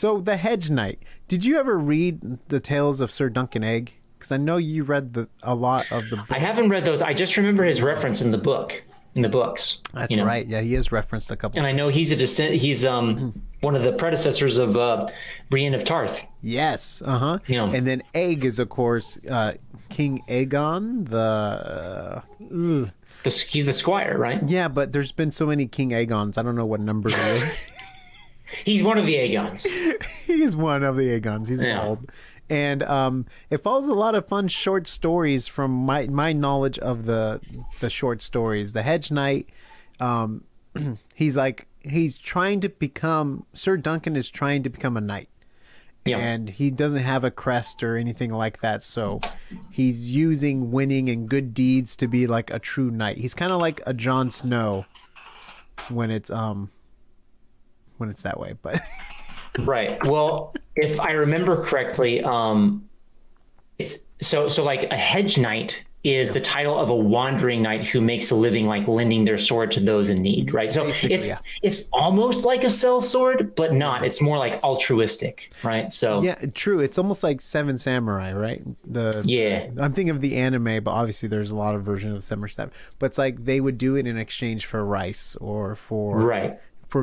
So the Hedge Knight. Did you ever read the Tales of Sir Duncan Egg? Because I know you read a lot of the books. I haven't read those. I just remember his reference in the books. That's right. Yeah, he is referenced a couple. And I know he's one of the predecessors of Brienne of Tarth. Yes. And then Egg is, of course, King Aegon. He's the squire, right? Yeah, but there's been so many King Aegons. I don't know what number he is. He's one of the Aegons. He's one of the Aegons. He's old. And it follows a lot of fun short stories from my knowledge of the short stories. The Hedge Knight, he's trying to become, Sir Duncan is trying to become a knight. Yeah. And he doesn't have a crest or anything like that. So he's using winning and good deeds to be like a true knight. He's kind of like a Jon Snow when it's that way, but right. Well, if I remember correctly, it's so like a hedge knight is the title of a wandering knight who makes a living like lending their sword to those in need, right? So it's almost like a sellsword, but not. It's more like altruistic, right? So yeah, true. It's almost like Seven Samurai, right? I'm thinking of the anime, but obviously there's a lot of versions of Samurai. But it's like they would do it in exchange for rice or for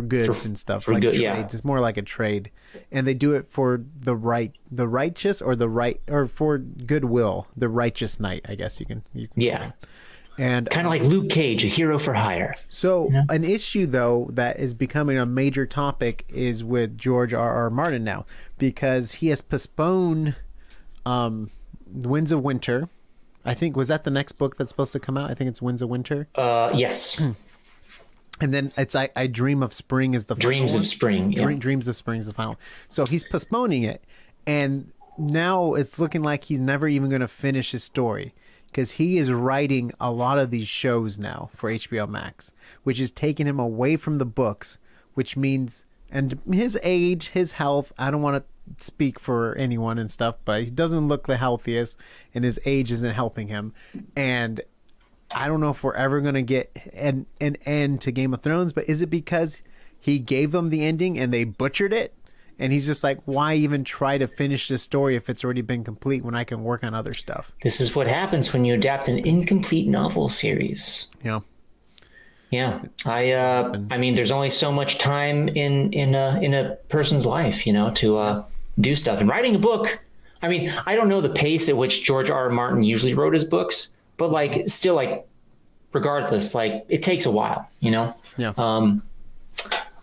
goods and stuff. For like trades. Yeah. It's more like a trade, and they do it for the righteous or for goodwill. The righteous knight, I guess you can yeah. And kind of like Luke Cage, a hero for hire. So an issue though that is becoming a major topic is with George R.R. Martin now, because he has postponed Winds of Winter. I think, was that the next book that's supposed to come out? I think it's Winds of Winter. Yes. And then it's I Dream of Spring is the final Dreams one. of Spring. Yeah. Dreams of Spring is the final. So he's postponing it. And now it's looking like he's never even going to finish his story, because he is writing a lot of these shows now for HBO Max, which is taking him away from the books, which means, and his age, his health, I don't want to speak for anyone and stuff, but he doesn't look the healthiest and his age isn't helping him. And I don't know if we're ever going to get an end to Game of Thrones, but is it because he gave them the ending and they butchered it? And he's just like, why even try to finish this story if it's already been complete when I can work on other stuff? This is what happens when you adapt an incomplete novel series. Yeah. Yeah. I mean, there's only so much time in a person's life, to do stuff. And writing a book, I mean, I don't know the pace at which George R. R. Martin usually wrote his books, but regardless, it takes a while, Yeah.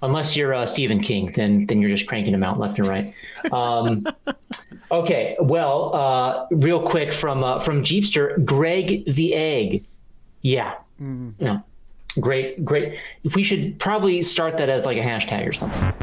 Unless you're Stephen King, then you're just cranking them out left and right. Okay. Well, real quick from Jeepster, Greg the Egg. Yeah. Mm-hmm. Great. We should probably start that as like a hashtag or something.